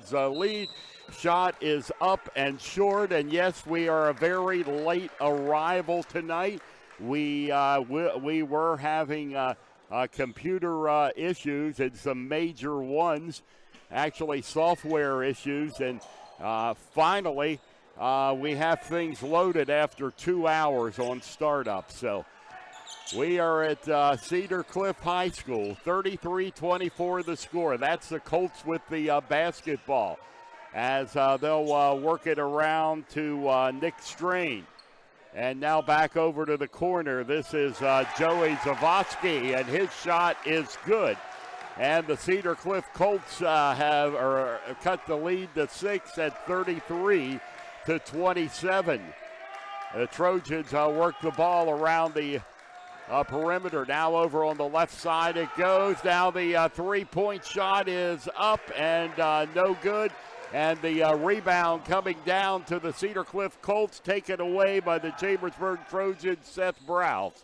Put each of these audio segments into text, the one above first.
Trojans lead. Shot is up and short, and yes, we are a very late arrival tonight. We were having computer issues and some major ones, actually software issues, and finally we have things loaded after 2 hours on startup. So we are at Cedar Cliff High School, 33-24 the score. That's the Colts with the basketball, as they'll work it around to Nick Strain. And now back over to the corner. This is Joey Zavosky, and his shot is good. And the Cedar Cliff Colts have cut the lead to 6 at 33-27. The Trojans work the ball around the perimeter. Now over on the left side it goes. Now the three-point shot is up and no good. And the rebound coming down to the Cedar Cliff Colts, taken away by the Chambersburg Trojans, Seth Browse.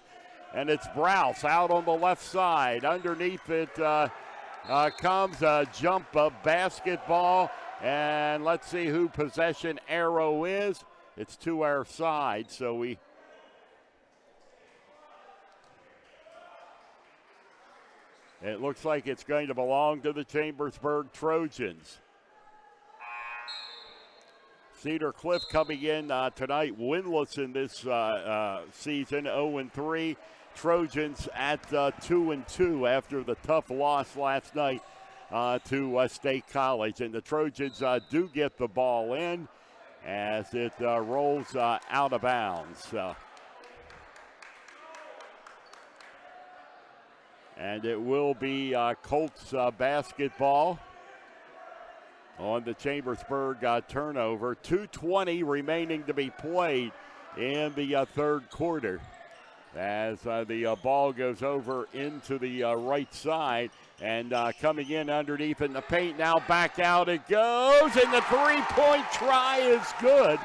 And it's Browse out on the left side. Underneath it comes a jump of basketball. And let's see who possession arrow is. It's to our side, so it looks like it's going to belong to the Chambersburg Trojans. Cedar Cliff coming in tonight winless in this season, 0-3. Trojans at 2-2 after the tough loss last night to State College. And the Trojans do get the ball in as it rolls out of bounds. And it will be Colts basketball on the Chambersburg turnover. 2:20 remaining to be played in the third quarter as the ball goes over into the right side, and coming in underneath in the paint. Now back out it goes, and the three-point try is good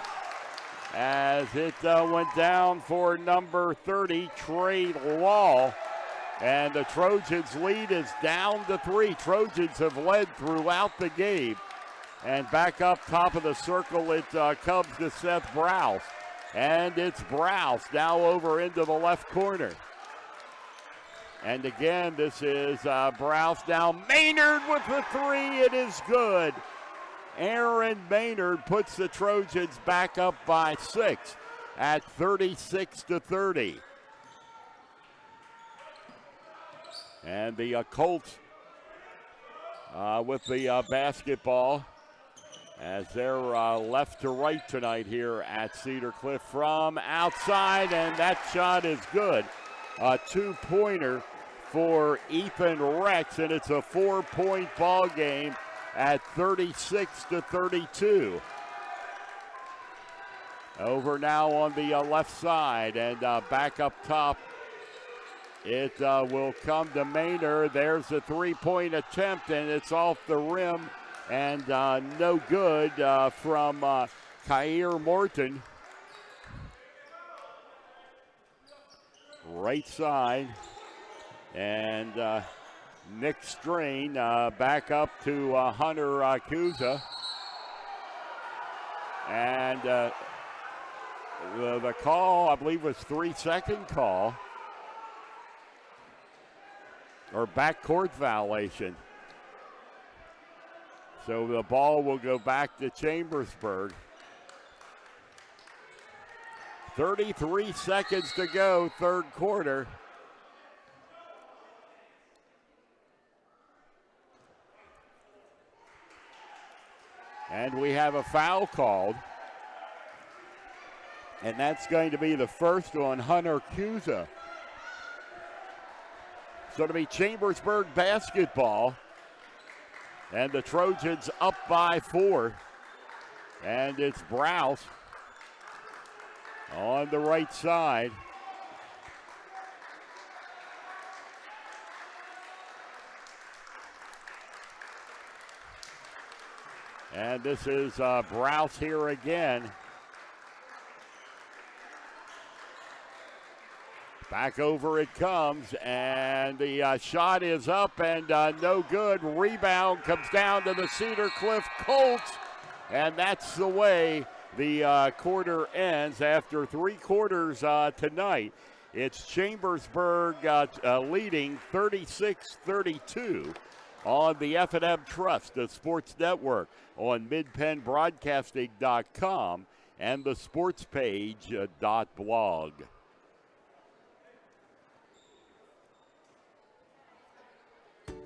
as it went down for number 30, Trey Law. And the Trojans' lead is down to 3. Trojans have led throughout the game. And back up top of the circle, it comes to Seth Browse. And it's Browse now over into the left corner. And again, this is Browse now. Maynard with the three. It is good. Aaron Maynard puts the Trojans back up by 6 at 36-30. And the Colts with the basketball as they're left to right tonight here at Cedar Cliff from outside, and that shot is good. A two-pointer for Ethan Rex, and it's a 4-point ball game at 36-32. Over now on the left side, and back up top. It will come to Maynard. There's a three-point attempt, and it's off the rim. And no good from Kyer Morton. Right side. And Nick Strain back up to Hunter Kuza. And the call, I believe, was 3-second call. Or backcourt violation. So the ball will go back to Chambersburg. 33 seconds to go, third quarter. And we have a foul called. And that's going to be the first on Hunter Kuza. So it'll be Chambersburg basketball. And the Trojans up by 4. And it's Browse on the right side. And this is Browse here again. Back over it comes, and the shot is up and no good. Rebound comes down to the Cedar Cliff Colts, and that's the way the quarter ends after 3 quarters tonight. It's Chambersburg leading 36-32 on the F&M Trust, the sports network, on midpennbroadcasting.com and the sportspage.blog.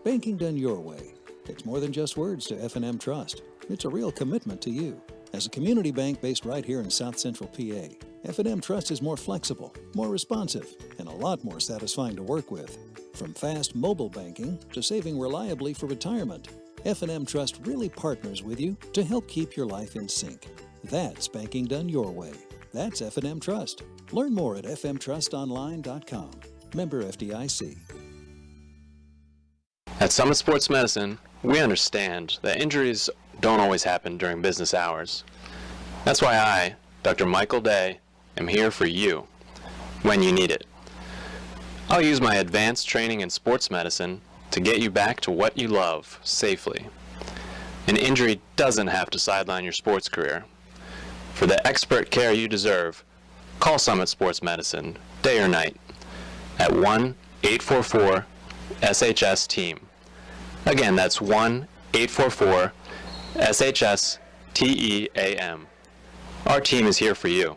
Banking done your way. It's more than just words to F&M Trust. It's a real commitment to you. As a community bank based right here in South Central PA, F&M Trust is more flexible, more responsive, and a lot more satisfying to work with. From fast mobile banking to saving reliably for retirement, F&M Trust really partners with you to help keep your life in sync. That's banking done your way. That's F&M Trust. Learn more at fmtrustonline.com. Member FDIC. At Summit Sports Medicine, we understand that injuries don't always happen during business hours. That's why I, Dr. Michael Day, am here for you when you need it. I'll use my advanced training in sports medicine to get you back to what you love safely. An injury doesn't have to sideline your sports career. For the expert care you deserve, call Summit Sports Medicine, day or night, at 1-844-SHS-TEAM. Again, that's 1-844-SHS-TEAM. Our team is here for you.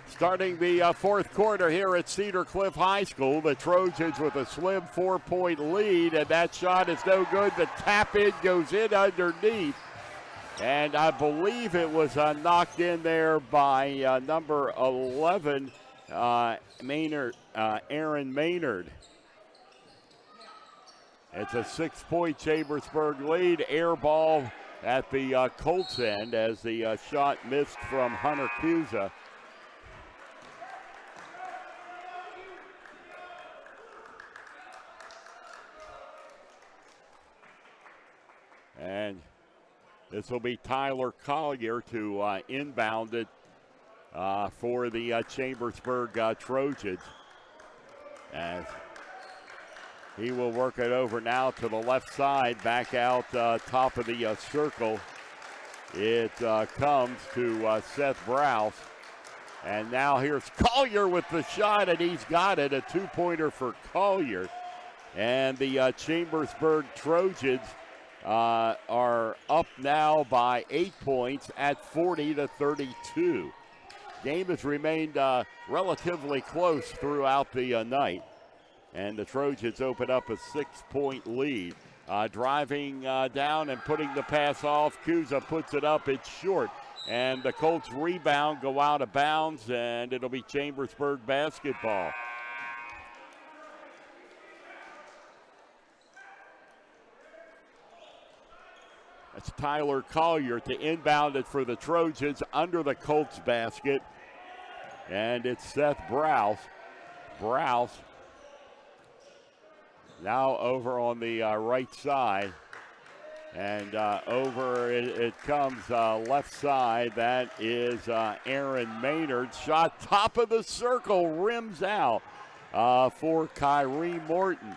Starting the fourth quarter here at Cedar Cliff High School, the Trojans with a slim 4-point lead, and that shot is no good. The tap-in goes in underneath, and I believe it was knocked in there by number 11, Aaron Maynard. It's a 6-point Chambersburg lead. Air ball at the Colts end as the shot missed from Hunter Cusa. And this will be Tyler Collier to inbound it for the Chambersburg Trojans. As he will work it over now to the left side, back out top of the circle. It comes to Seth Browse. And now here's Collier with the shot, and he's got it, a 2-pointer for Collier. And the Chambersburg Trojans are up now by 8 points at 40-32. Game has remained relatively close throughout the night. And the Trojans open up a 6-point lead. Driving down and putting the pass off. Cusa puts it up. It's short. And the Colts rebound, go out of bounds, and it'll be Chambersburg basketball. That's Tyler Collier to inbound it for the Trojans under the Colts basket. And it's Seth Browse. Browse now over on the right side. And over it comes left side. That is Aaron Maynard. Shot top of the circle, rims out for Kyrie Morton.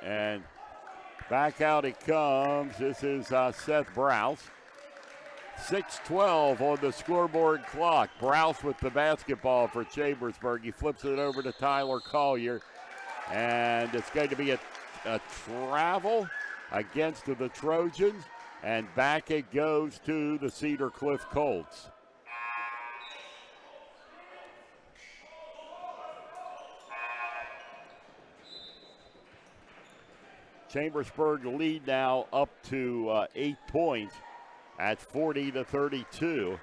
And back out it comes. This is Seth Browse. 6:12 on the scoreboard clock. Browse with the basketball for Chambersburg. He flips it over to Tyler Collier. And it's going to be a travel against the Trojans. And back it goes to the Cedar Cliff Colts. Chambersburg lead now up to 8 points at 40-32.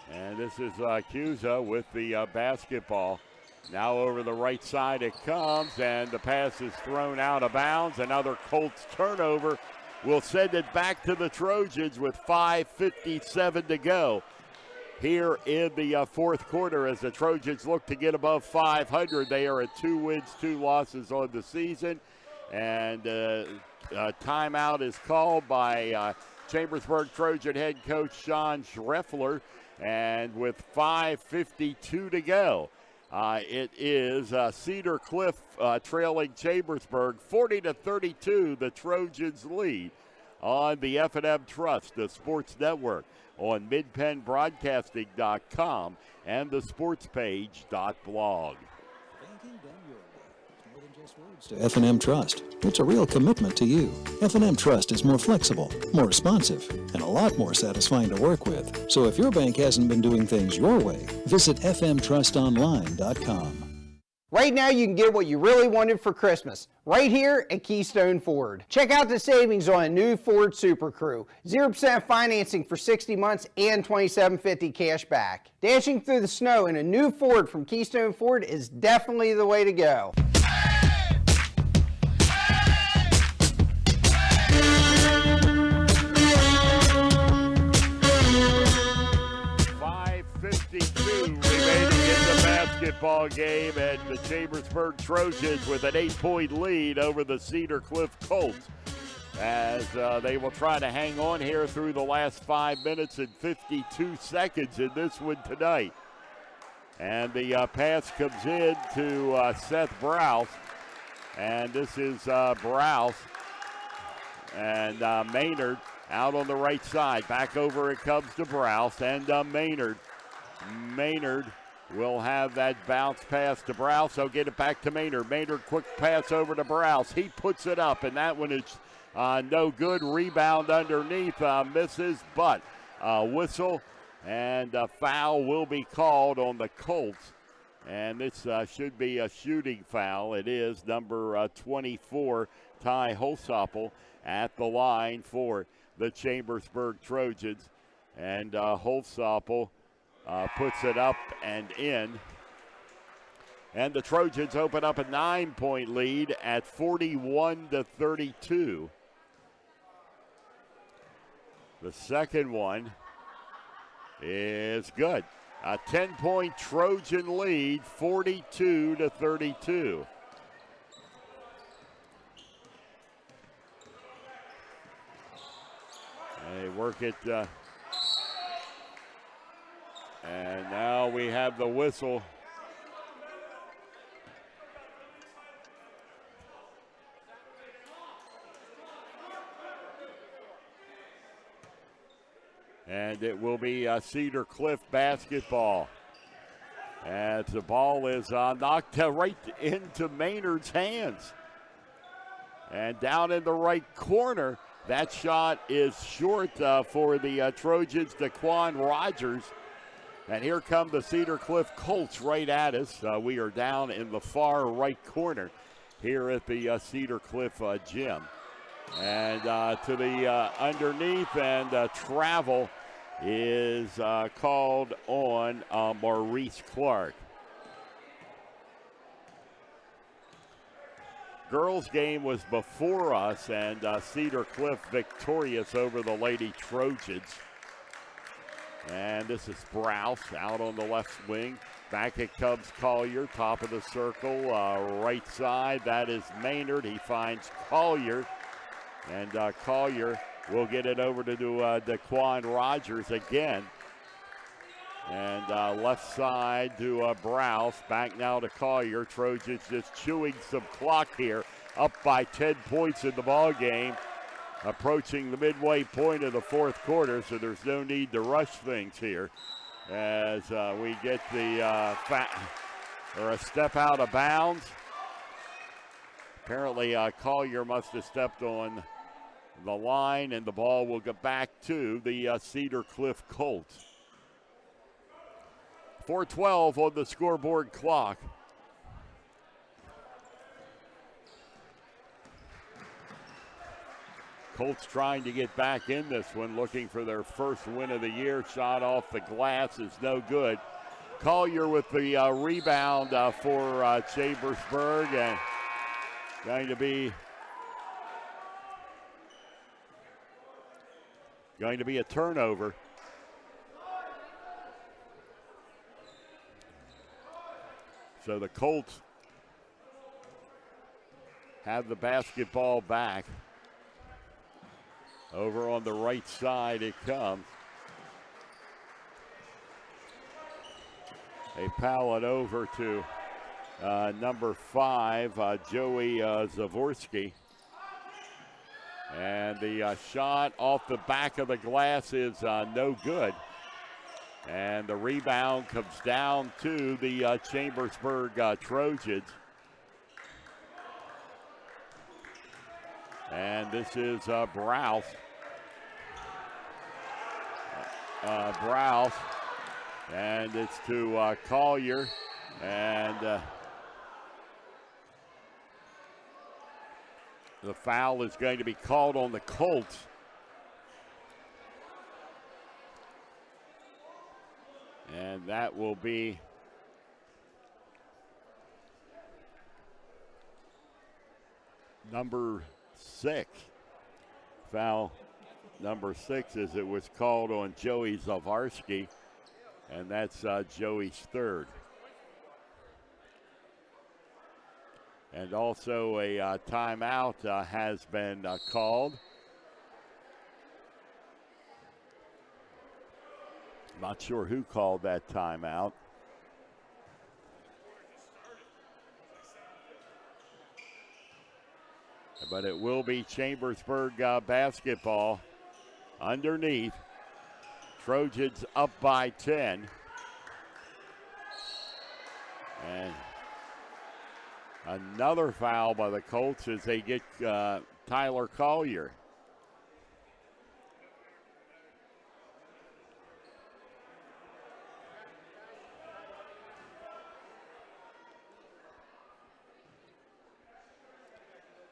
And this is Cusa with the basketball. Now over the right side it comes, and the pass is thrown out of bounds. Another Colts turnover will send it back to the Trojans with 5:57 to go here in the fourth quarter as the Trojans look to get above 500. They are at 2 wins, 2 losses on the season. And timeout is called by Chambersburg Trojan head coach Sean Schreffler, and with 5:52 to go, it is Cedar Cliff trailing Chambersburg 40-32. The Trojans lead on the F&M Trust, the sports network, on midpennbroadcasting.com and the sportspage.blog. Banking done your way. It's more than just words to F&M Trust. It's a real commitment to you. F&M Trust is more flexible, more responsive, and a lot more satisfying to work with. So if your bank hasn't been doing things your way, visit fmtrustonline.com. Right now, you can get what you really wanted for Christmas, right here at Keystone Ford. Check out the savings on a new Ford Super Crew. 0% financing for 60 months and $27.50 cash back. Dashing through the snow in a new Ford from Keystone Ford is definitely the way to go. Basketball game, and the Chambersburg Trojans with an 8-point lead over the Cedar Cliff Colts, as they will try to hang on here through the last 5 minutes and 52 seconds in this one tonight. And the pass comes in to Seth Browse, and this is Browse and Maynard out on the right side. Back over it comes to Browse and Maynard. Maynard will have that bounce pass to Browse. So get it back to Maynard. Maynard, quick pass over to Browse. He puts it up, and that one is no good. Rebound underneath, misses, but whistle and a foul will be called on the Colts. And this should be a shooting foul. It is number 24, Ty Holsopple, at the line for the Chambersburg Trojans. And Holsopple puts it up and in. And the Trojans open up a 9-point lead at 41-32. The second one is good. A 10-point Trojan lead, 42-32. They work it. And now we have the whistle. And it will be Cedar Cliff basketball. As the ball is knocked right into Maynard's hands. And down in the right corner, that shot is short for the Trojans, Daquan Rogers. And here come the Cedar Cliff Colts right at us. We are down in the far right corner here at the Cedar Cliff gym. And to the underneath, and travel is called on Maurice Clark. Girls game was before us, and Cedar Cliff victorious over the Lady Trojans. And this is Browse out on the left wing. Back it comes Collier, top of the circle, right side. That is Maynard. He finds Collier. And Collier will get it over to Daquan Rogers again. And left side to Browse. Back now to Collier. Trojans just chewing some clock here. Up by 10 points in the ball game. Approaching the midway point of the fourth quarter, so there's no need to rush things here. As we get the a step out of bounds. Apparently Collier must have stepped on the line, and the ball will go back to the Cedar Cliff Colts. 4:12 on the scoreboard clock. Colts trying to get back in this one, looking for their first win of the year. Shot off the glass is no good. Collier with the rebound for Chambersburg, and going to be a turnover. So the Colts have the basketball back. Over on the right side it comes. They pal it over to number 5, Joey Zavorsky. And the shot off the back of the glass is no good. And the rebound comes down to the Chambersburg Trojans. And this is Browse. Browse. And it's to Collier. And the foul is going to be called on the Colts. And that will be number 6. Foul number 6 as it was called on Joey Zavarsky. And that's Joey's 3rd. And also a timeout has been called. Not sure who called that timeout. But it will be Chambersburg basketball underneath. Trojans up by 10. And another foul by the Colts as they get Tyler Collier.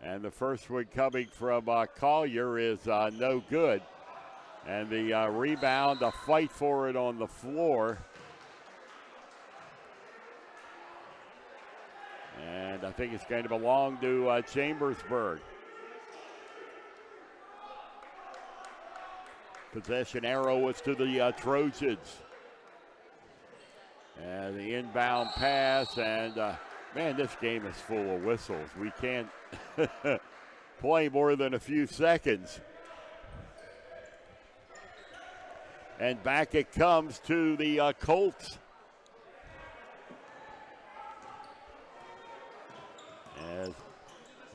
And the first one coming from Collier is no good. And the rebound, a fight for it on the floor. And I think it's going to belong to Chambersburg. Possession arrow was to the Trojans. And the inbound pass, and man, this game is full of whistles. We can't play more than a few seconds. And back it comes to the Colts. As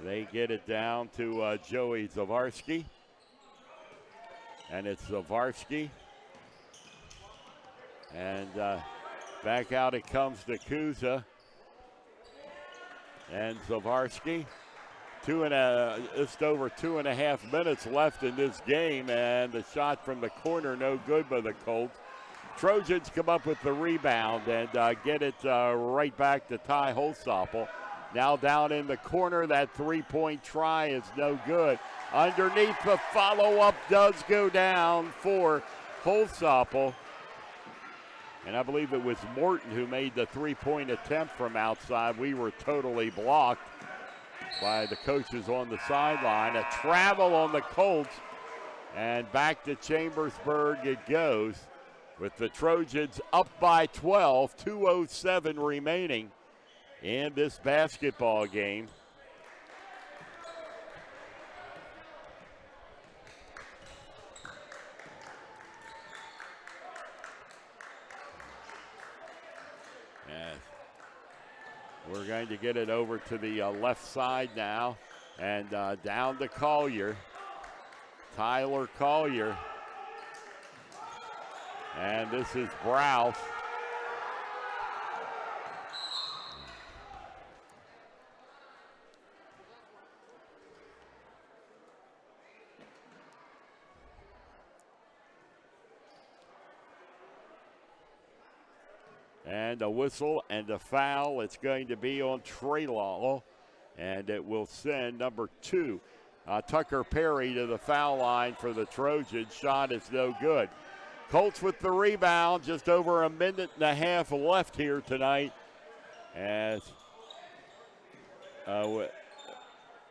they get it down to Joey Zavarsky. And it's Zavarsky. And back out it comes to Kuza. And Zavarsky. Just over 2.5 minutes left in this game, and the shot from the corner no good by the Colts. Trojans come up with the rebound and get it right back to Ty Holstoppel. Now down in the corner, that three-point try is no good. Underneath, the follow-up does go down for Holstoppel. And I believe it was Morton who made the three-point attempt from outside. We were totally blocked by the coaches on the sideline. A travel on the Colts, and back to Chambersburg it goes with the Trojans up by 12, 2:07 remaining in this basketball game. We're going to get it over to the left side now, and down to Collier. Tyler Collier. And this is Browse. And a whistle and a foul. It's going to be on Trelaw, and it will send number 2, Tucker Perry, to the foul line for the Trojans. Shot is no good. Colts with the rebound. Just over 1.5 minutes left here tonight, as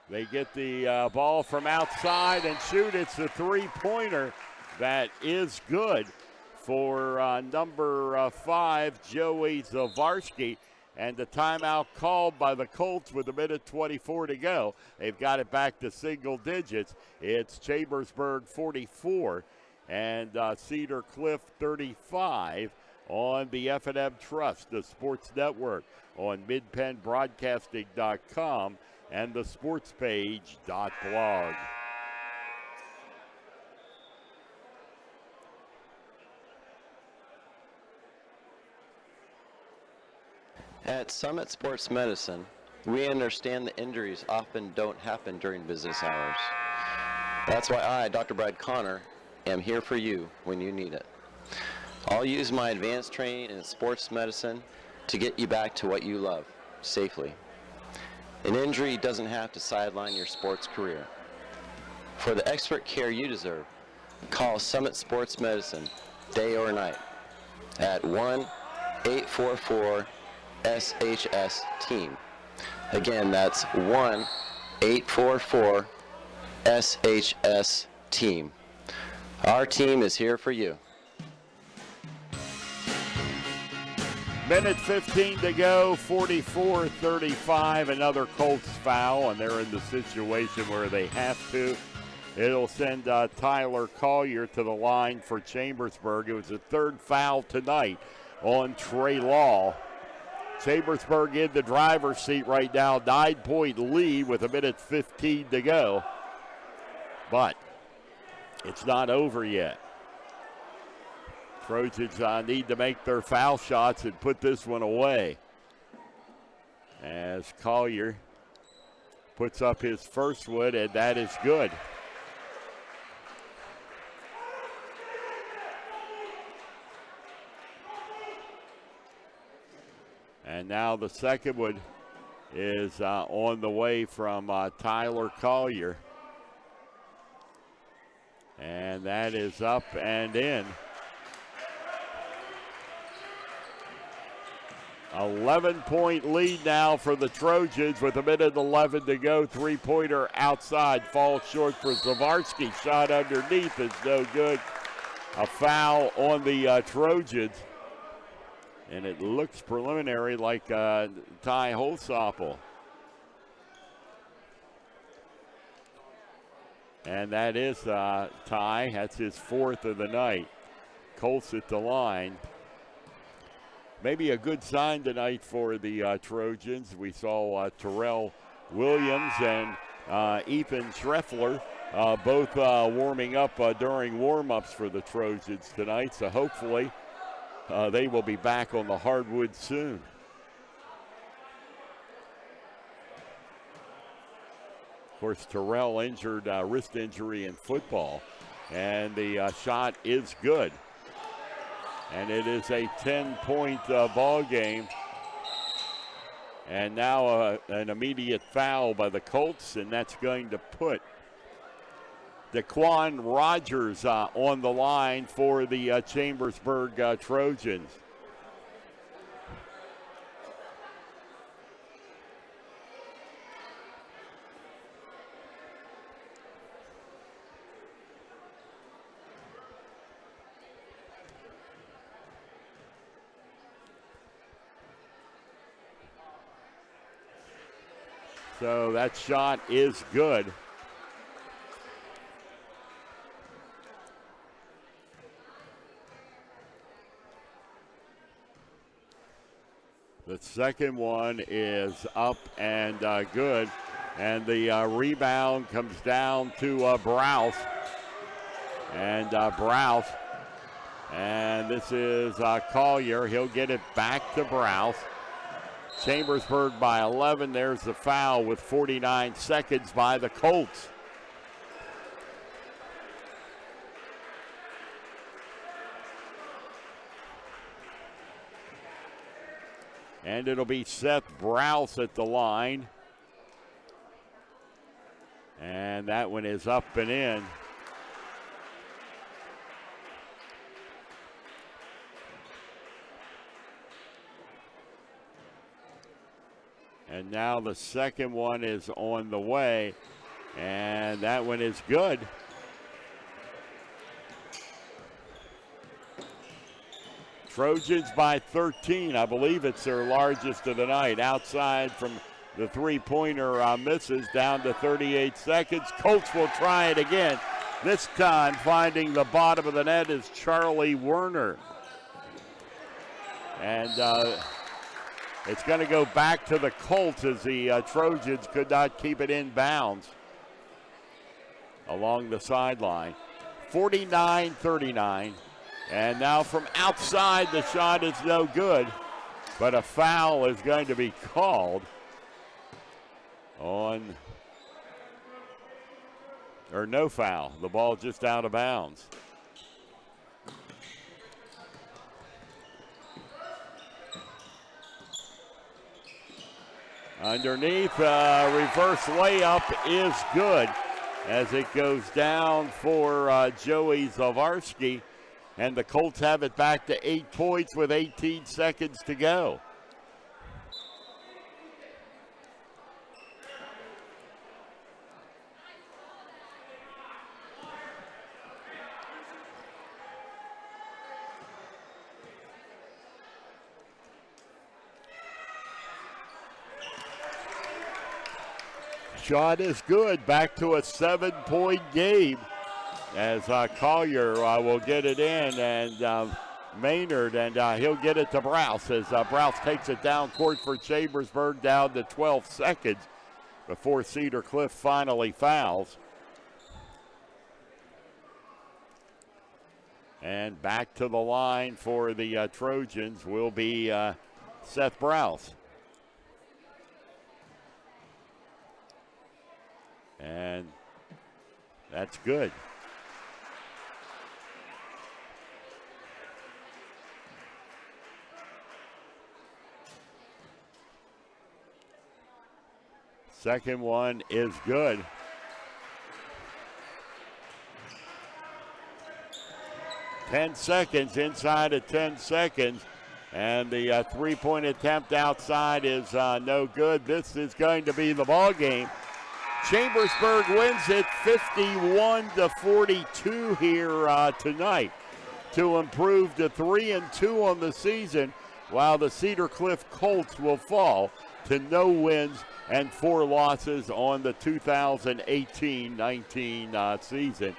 they get the ball from outside and shoot. It's a three-pointer that is good for number 5, Joey Zavarsky. And the timeout called by the Colts with 1:24 to go. They've got it back to single digits. It's Chambersburg 44 and Cedar Cliff 35 on the F&M Trust, the sports network, on midpennbroadcasting.com and the sportspage.blog. At Summit Sports Medicine, we understand that injuries often don't happen during business hours. That's why I, Dr. Brad Connor, am here for you when you need it. I'll use my advanced training in sports medicine to get you back to what you love, safely. An injury doesn't have to sideline your sports career. For the expert care you deserve, call Summit Sports Medicine, day or night, at 1-844-SHS-TEAM. Again, that's 1-844-SHS-TEAM. Our team is here for you. Minute 15 to go, 44-35, another Colts foul, and they're in the situation where they have to. It'll send Tyler Collier to the line for Chambersburg. It was the third foul tonight on Trey Law. Chambersburg in the driver's seat right now, 9-point lead with 1:15 to go. But it's not over yet. Trojans need to make their foul shots and put this one away. As Collier puts up his first one, and that is good. And now the second one is on the way from Tyler Collier. And that is up and in. 11-point lead now for the Trojans with 1:11 to go. Three-pointer outside, falls short for Zavarsky. Shot underneath is no good. A foul on the Trojans. And it looks preliminary like Ty Holsopple. And that is Ty. That's his fourth of the night. Colts at the line. Maybe a good sign tonight for the Trojans. We saw Terrell Williams and Ethan Schreffler both warming up during warm-ups for the Trojans tonight. So hopefully they will be back on the hardwood soon. Of course, Terrell injured wrist injury in football, and the shot is good. And it is a 10-point ball game. And now an immediate foul by the Colts, and that's going to put Daquan Rogers on the line for the Chambersburg Trojans. So that shot is good. The second one is up and good. And the rebound comes down to Browse. And Browse. And this is Collier. He'll get it back to Browse. Chambersburg by 11. There's the foul with 49 seconds by the Colts. And it'll be Seth Browse at the line. And that one is up and in. And now the second one is on the way, and that one is good. Trojans by 13. I believe it's their largest of the night. Outside from the three-pointer misses down to 38 seconds. Colts will try it again. This time finding the bottom of the net is Charlie Werner. And it's going to go back to the Colts as the Trojans could not keep it in bounds along the sideline. 49-39. And now from outside, the shot is no good, but a foul is going to be called on, or no foul. The ball just out of bounds. Underneath, reverse layup is good as it goes down for Joey Zavarski. And the Colts have it back to 8 points with 18 seconds to go. Shot is good. Back to a 7-point game. As Collier will get it in, and Maynard, and he'll get it to Browse as Browse takes it down court for Chambersburg, down to 12 seconds before Cedar Cliff finally fouls. And back to the line for the Trojans will be Seth Browse. And that's good. Second one is good. Ten seconds, inside of 10 seconds. And the three-point attempt outside is no good. This is going to be the ball game. Chambersburg wins it 51-42 here tonight to improve to 3-2 on the season, while the Cedar Cliff Colts will fall to no wins and 4 losses on the 2018-19 season.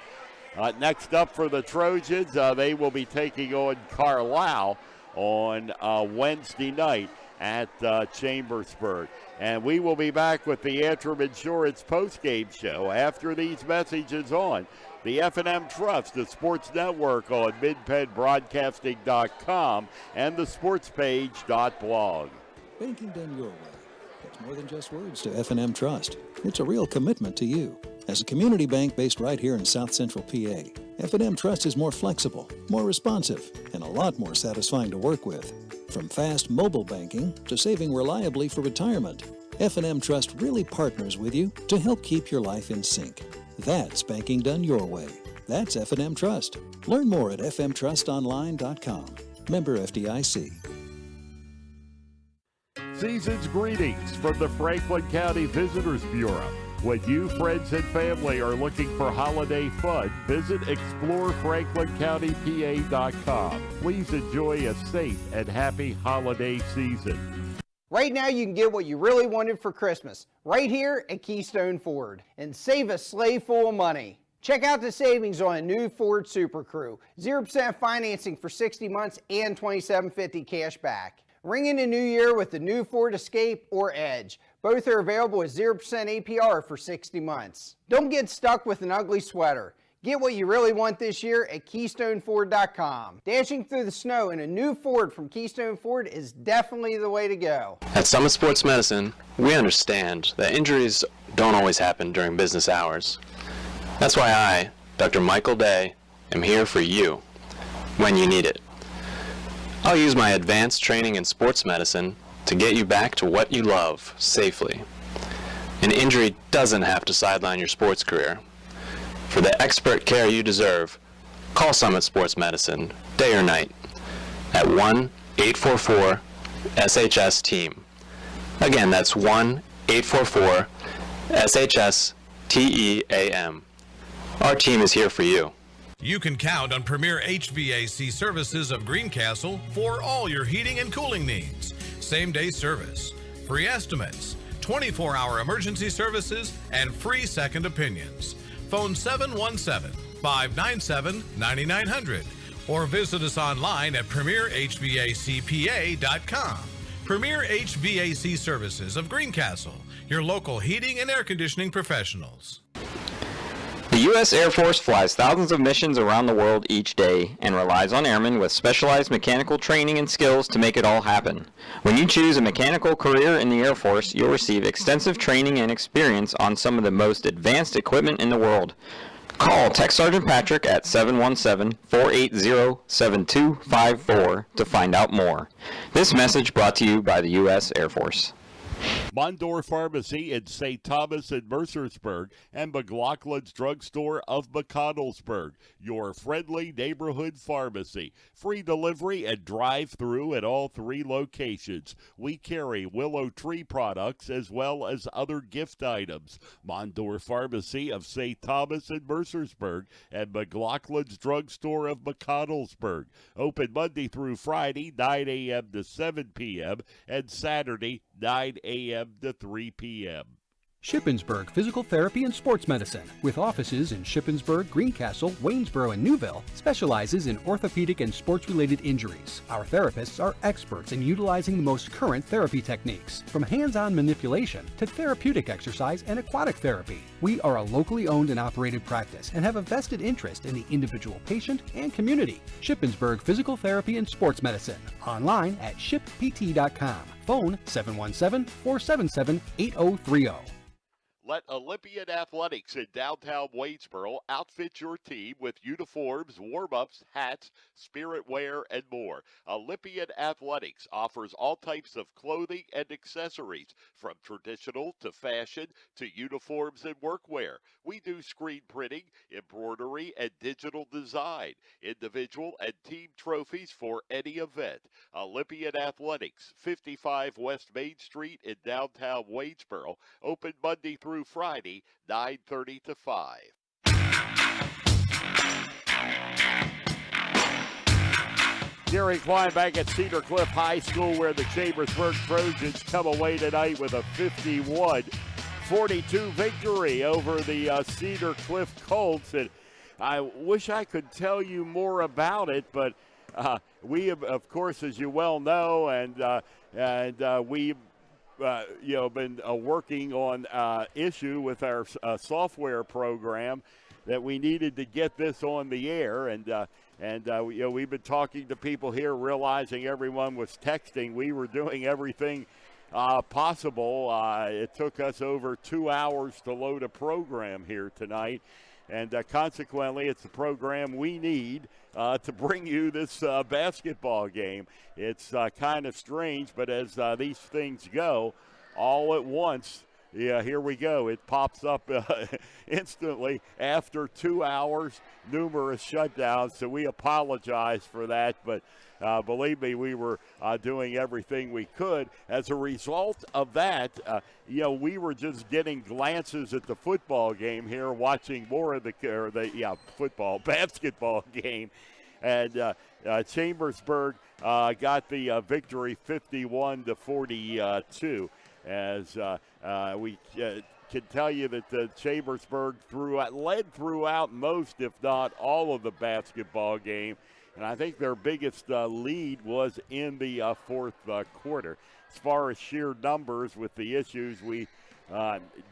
Next up for the Trojans, they will be taking on Carlisle on Wednesday night at Chambersburg. And we will be back with the Antrim Insurance postgame show after these messages on the F&M Trust, the Sports Network on MidPennBroadcasting.com and the SportsPage.blog. Banking done your way. It's more than just words to F&M Trust. It's a real commitment to you. As a community bank based right here in South Central PA, F&M Trust is more flexible, more responsive, and a lot more satisfying to work with. From fast mobile banking to saving reliably for retirement, F&M Trust really partners with you to help keep your life in sync. That's banking done your way. That's F&M Trust. Learn more at fmtrustonline.com. Member FDIC. Season's greetings from the Franklin County Visitors Bureau. When you, friends, and family are looking for holiday fun, visit ExploreFranklinCountyPA.com. Please enjoy a safe and happy holiday season. Right now you can get what you really wanted for Christmas, right here at Keystone Ford, and save a sleigh full of money. Check out the savings on a new Ford Super Crew. 0% financing for 60 months and $27.50 cash back. Ring in the new year with the new Ford Escape or Edge. Both are available with 0% APR for 60 months. Don't get stuck with an ugly sweater. Get what you really want this year at KeystoneFord.com. Dashing through the snow in a new Ford from Keystone Ford is definitely the way to go. At Summit Sports Medicine, we understand that injuries don't always happen during business hours. That's why I, Dr. Michael Day, am here for you when you need it. I'll use my advanced training in sports medicine to get you back to what you love safely. An injury doesn't have to sideline your sports career. For the expert care you deserve, call Summit Sports Medicine, day or night, at 1-844-SHS-TEAM. Again, that's 1-844-SHS-TEAM. Our team is here for you. You can count on Premier HVAC Services of Greencastle for all your heating and cooling needs. Same-day service, free estimates, 24-hour emergency services, and free second opinions. Phone 717-597-9900 or visit us online at premierhvacpa.com. Premier HVAC Services of Greencastle, your local heating and air conditioning professionals. The U.S. Air Force flies thousands of missions around the world each day and relies on airmen with specialized mechanical training and skills to make it all happen. When you choose a mechanical career in the Air Force, you'll receive extensive training and experience on some of the most advanced equipment in the world. Call Tech Sergeant Patrick at 717-480-7254 to find out more. This message brought to you by the U.S. Air Force. Mondor Pharmacy in St. Thomas and Mercersburg, and McLaughlin's Drugstore of McConnellsburg, your friendly neighborhood pharmacy. Free delivery and drive-through at all 3 locations. We carry Willow Tree products as well as other gift items. Mondor Pharmacy of St. Thomas and Mercersburg, and McLaughlin's Drugstore of McConnellsburg. Open Monday through Friday, 9 a.m. to 7 p.m., and Saturday, 9 a.m. to 3 p.m. Shippensburg Physical Therapy and Sports Medicine, with offices in Shippensburg, Greencastle, Waynesboro, and Newville, specializes in orthopedic and sports-related injuries. Our therapists are experts in utilizing the most current therapy techniques, from hands-on manipulation to therapeutic exercise and aquatic therapy. We are a locally owned and operated practice and have a vested interest in the individual patient and community. Shippensburg Physical Therapy and Sports Medicine, online at shippt.com. Phone 717-477-8030. Let Olympian Athletics in downtown Waynesboro outfit your team with uniforms, warm-ups, hats, spirit wear, and more. Olympian Athletics offers all types of clothing and accessories, from traditional to fashion to uniforms and workwear. We do screen printing, embroidery, and digital design, individual and team trophies for any event. Olympian Athletics, 55 West Main Street in downtown Waynesboro, open Monday through Friday, 9:30 to 5. Gary Klein back at Cedar Cliff High School, where the Chambersburg Trojans come away tonight with a 51-42 victory over the Cedar Cliff Colts. And I wish I could tell you more about it, but we have, of course, as you well know, and we been working on issue with our software program that we needed to get this on the air, and we've been talking to people here, realizing everyone was texting. We were doing everything possible. It took us over 2 hours to load a program here tonight, and consequently, it's the program we need to bring you this basketball game. It's kind of strange, but as these things go, all at once, here we go. It pops up instantly after 2 hours, numerous shutdowns, so we apologize for that, but believe me, we were doing everything we could. As a result of that, we were just getting glances at the football game here, watching more of the basketball game. And Chambersburg got the victory 51-42. As we can tell you that the Chambersburg led throughout most, if not all, of the basketball game. And I think their biggest lead was in the fourth quarter. As far as sheer numbers with the issues, we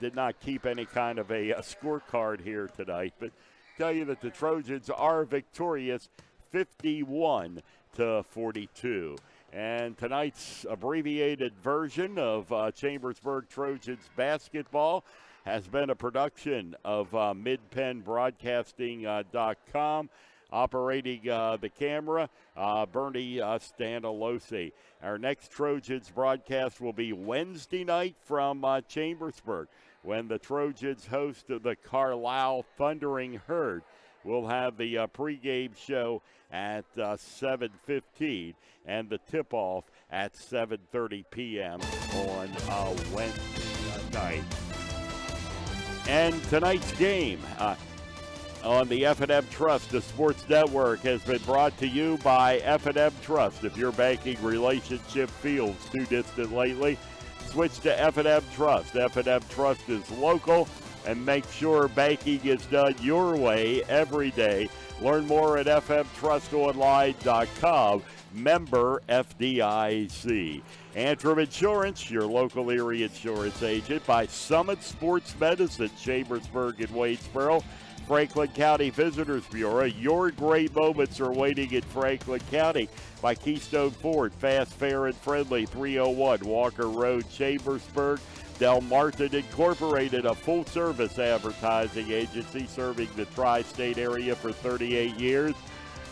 did not keep any kind of a scorecard here tonight. But tell you that the Trojans are victorious 51-42. And tonight's abbreviated version of Chambersburg Trojans basketball has been a production of MidPennBroadcasting.com. Operating the camera, Bernie Stanilose. Our next Trojans broadcast will be Wednesday night from Chambersburg, when the Trojans host the Carlisle Thundering Herd. We'll have the pregame show at 7:15 and the tip-off at 7:30 p.m. on Wednesday night. And tonight's game, on the F&M Trust, the Sports Network, has been brought to you by F&M Trust. If your banking relationship feels too distant lately, switch to F&M Trust. F&M Trust is local and make sure banking is done your way every day. Learn more at fmtrustonline.com. Member FDIC. Antrim Insurance, your local Erie insurance agent. By Summit Sports Medicine, Chambersburg and Waynesboro. Franklin County Visitors Bureau. Your great moments are waiting in Franklin County. By Keystone Ford, fast, fair, and friendly, 301 Walker Road, Chambersburg. Del Martin Incorporated, a full-service advertising agency serving the tri-state area for 38 years.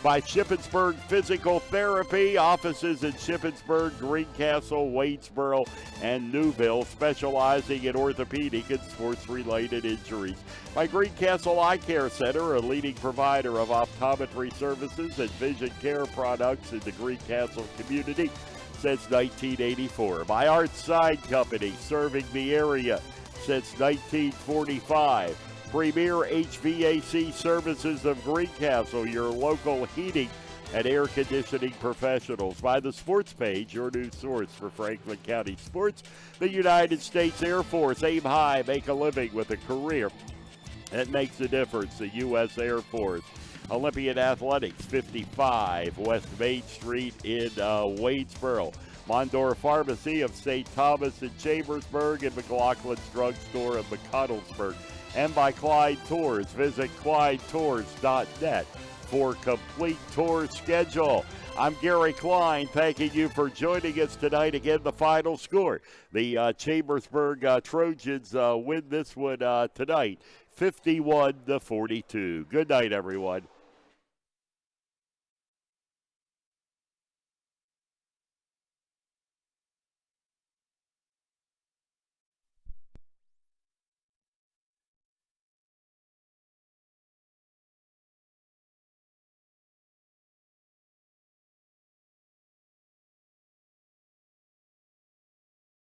By Shippensburg Physical Therapy, offices in Shippensburg, Greencastle, Waynesboro, and Newville, specializing in orthopedic and sports-related injuries. By Greencastle Eye Care Center, a leading provider of optometry services and vision care products in the Greencastle community since 1984. By Art Sign Company, serving the area since 1945. Premier HVAC Services of Greencastle, your local heating and air conditioning professionals. By the Sports Page, your new source for Franklin County sports. The United States Air Force, aim high, make a living with a career that makes a difference. The U.S. Air Force. Olympian Athletics, 55 West Main Street in Waynesboro. Mondor Pharmacy of St. Thomas in Chambersburg, and McLaughlin's Drugstore of McConnellsburg. And by Clyde Tours. Visit ClydeTours.net for complete tour schedule. I'm Gary Klein, thanking you for joining us tonight. Again, the final score. The Chambersburg Trojans win this one tonight, 51-42. Good night, everyone.